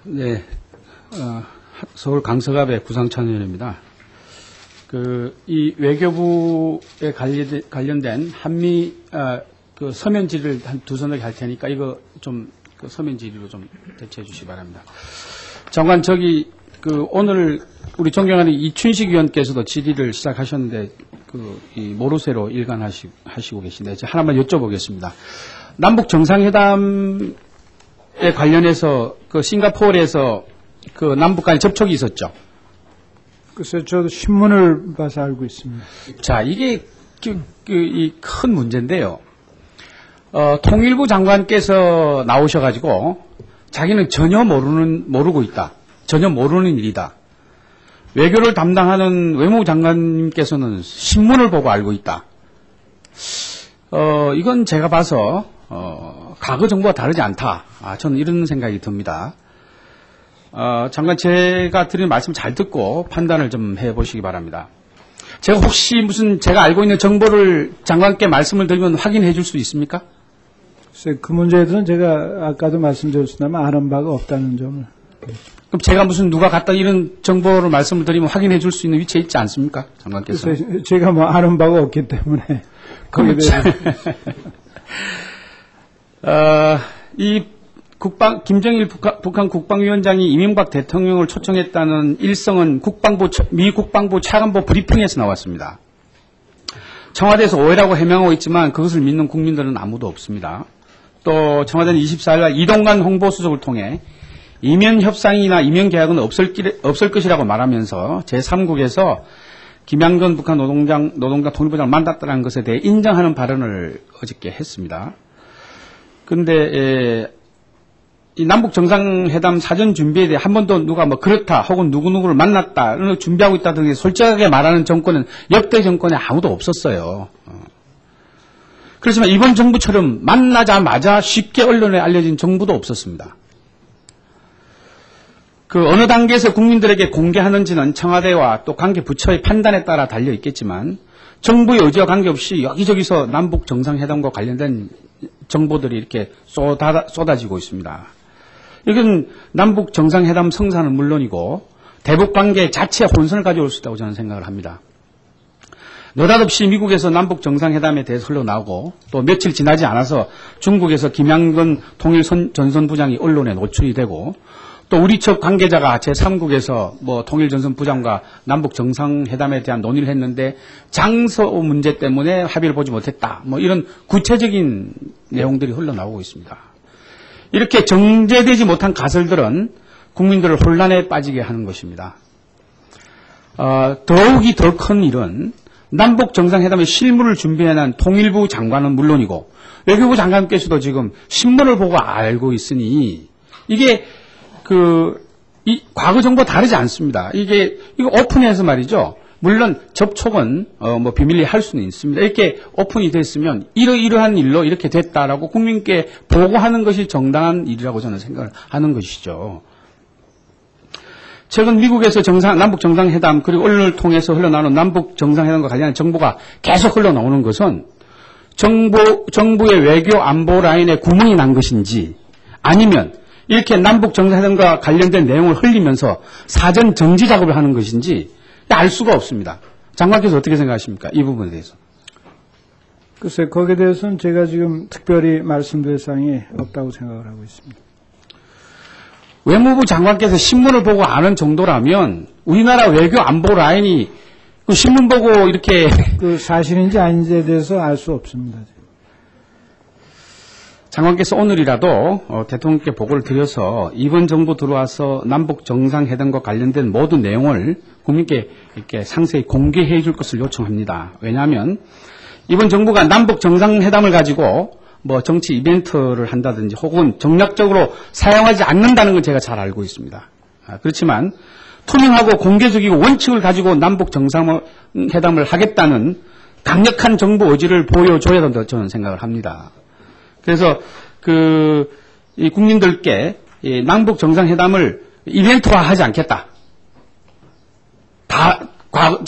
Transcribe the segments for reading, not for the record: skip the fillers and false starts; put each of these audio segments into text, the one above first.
네, 서울 강서갑의 구상찬 의원입니다. 이 외교부에 관련된 한미, 그 서면 질의를 한 두 서너 개 할 테니까 이거 좀, 그 서면 질의로 좀 대체해 주시기 바랍니다. 장관, 오늘 우리 존경하는 이춘식 의원께서도 질의를 시작하셨는데, 이 모르쇠로 일관하시고 계신데, 제가 하나만 여쭤보겠습니다. 남북 정상회담 에 관련해서 싱가포르에서 남북 간의 접촉이 있었죠. 글쎄요, 저도 신문을 봐서 알고 있습니다. 자, 이게 이 큰 문제인데요. 통일부 장관께서 나오셔가지고 자기는 전혀 모르고 있다. 전혀 모르는 일이다. 외교를 담당하는 외무부 장관님께서는 신문을 보고 알고 있다. 이건 제가 봐서 과거 정부와 다르지 않다. 저는 이런 생각이 듭니다. 장관, 제가 드리는 말씀 잘 듣고 판단을 좀 해보시기 바랍니다. 제가 혹시 제가 알고 있는 정보를 장관께 말씀을 드리면 확인해 줄 수 있습니까? 글쎄, 그 문제에 대해서는 제가 아까도 말씀드렸습니다만 아는 바가 없다는 점을. 그럼 제가 누가 갖다 이런 정보를 말씀을 드리면 확인해 줄 수 있는 위치에 있지 않습니까? 장관께서. 글쎄, 제가 아는 바가 없기 때문에. 거기에 대해서. 김정일 북한 국방위원장이 이명박 대통령을 초청했다는 일성은 미 국방부 차관보 브리핑에서 나왔습니다. 청와대에서 오해라고 해명하고 있지만 그것을 믿는 국민들은 아무도 없습니다. 또 청와대는 24일날 이동관 홍보수석을 통해 이면 협상이나 이면 계약은 없을 것이라고 말하면서 제3국에서 김양근 북한 노동당 통일부장을 만났다는 것에 대해 인정하는 발언을 어저께 했습니다. 근데 이 남북 정상회담 사전 준비에 대해 한 번도 누가 그렇다 혹은 누구누구를 만났다 이런 걸 준비하고 있다 등에 솔직하게 말하는 정권은 역대 정권에 아무도 없었어요. 그렇지만 이번 정부처럼 만나자마자 쉽게 언론에 알려진 정부도 없었습니다. 어느 단계에서 국민들에게 공개하는지는 청와대와 또 관계 부처의 판단에 따라 달려 있겠지만 정부의 의지와 관계없이 여기저기서 남북 정상회담과 관련된 정보들이 이렇게 쏟아지고 있습니다. 이건 남북 정상회담 성사는 물론이고 대북 관계 자체에 혼선을 가져올 수 있다고 저는 생각을 합니다. 느닷없이 미국에서 남북 정상회담에 대해서 흘러나오고 또 며칠 지나지 않아서 중국에서 김양근 통일전선부장이 언론에 노출이 되고 또 우리 측 관계자가 제3국에서 통일전선부장과 남북 정상회담에 대한 논의를 했는데 장소 문제 때문에 합의를 보지 못했다. 이런 구체적인 내용들이 흘러나오고 있습니다. 이렇게 정제되지 못한 가설들은 국민들을 혼란에 빠지게 하는 것입니다. 더욱이 더 큰 일은 남북 정상회담의 실무를 준비해낸 통일부 장관은 물론이고 외교부 장관께서도 지금 신문을 보고 알고 있으니 이게 과거 정보와 다르지 않습니다. 이거 오픈해서 말이죠. 물론 접촉은 비밀리에 할 수는 있습니다. 이렇게 오픈이 됐으면 이러한 일로 이렇게 됐다라고 국민께 보고하는 것이 정당한 일이라고 저는 생각을 하는 것이죠. 최근 미국에서 남북 정상회담 그리고 언론을 통해서 흘러나오는 남북 정상회담과 관련한 정보가 계속 흘러나오는 것은 정부의 외교 안보 라인에 구멍이 난 것인지 아니면 이렇게 남북 정상회담과 관련된 내용을 흘리면서 사전 정지 작업을 하는 것인지 알 수가 없습니다. 장관께서 어떻게 생각하십니까? 이 부분에 대해서. 글쎄, 거기에 대해서는 제가 지금 특별히 말씀드릴 사항이 없다고 생각을 하고 있습니다. 외무부 장관께서 신문을 보고 아는 정도라면 우리나라 외교 안보 라인이 신문 보고 이렇게 사실인지 아닌지에 대해서 알 수 없습니다. 장관께서 오늘이라도 대통령께 보고를 드려서 이번 정부 들어와서 남북 정상회담과 관련된 모든 내용을 국민께 이렇게 상세히 공개해 줄 것을 요청합니다. 왜냐하면 이번 정부가 남북 정상회담을 가지고 정치 이벤트를 한다든지 혹은 정략적으로 사용하지 않는다는 건 제가 잘 알고 있습니다. 그렇지만 투명하고 공개적이고 원칙을 가지고 남북 정상회담을 하겠다는 강력한 정부 의지를 보여줘야 된다고 저는 생각을 합니다. 그래서 이 국민들께 이 남북 정상회담을 이벤트화하지 않겠다.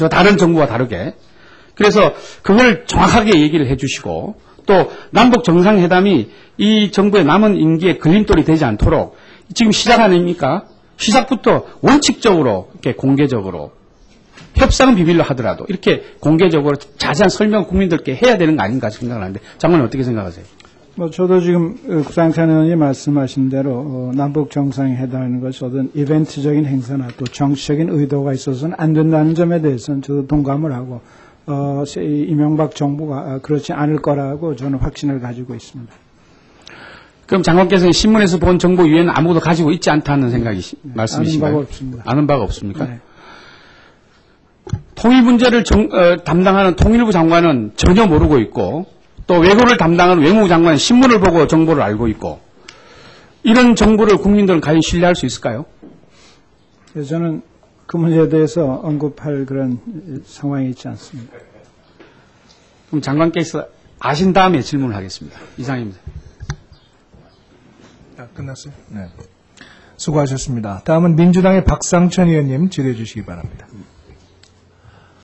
다른 정부와 다르게. 그래서 그걸 정확하게 얘기를 해주시고 또 남북 정상회담이 이 정부의 남은 임기에 걸림돌이 되지 않도록 지금 시작 아닙니까? 시작부터 원칙적으로 이렇게 공개적으로 협상은 비밀로 하더라도 이렇게 공개적으로 자세한 설명 국민들께 해야 되는 거 아닌가 생각을 하는데 장관님 어떻게 생각하세요? 저도 지금 구상찬 의원이 말씀하신 대로 남북 정상회담이라는 것이 어떤 이벤트적인 행사나 또 정치적인 의도가 있어서는 안 된다는 점에 대해서는 저도 동감을 하고 이명박 정부가 그렇지 않을 거라고 저는 확신을 가지고 있습니다. 그럼 장관께서는 신문에서 본 정보 이외에는 아무것도 가지고 있지 않다는 생각이 말씀이신가요? 아는 바가 없습니다. 아는 바가 없습니까? 네. 통일 문제를 담당하는 통일부 장관은 전혀 모르고 있고 또 외교를 담당하는 외무부 장관은 신문을 보고 정보를 알고 있고 이런 정보를 국민들은 과연 신뢰할 수 있을까요? 저는 그 문제에 대해서 언급할 그런 상황이 있지 않습니다. 그럼 장관께서 아신 다음에 질문을 하겠습니다. 이상입니다. 끝났어요? 네. 수고하셨습니다. 다음은 민주당의 박상천 의원님 질의해 주시기 바랍니다.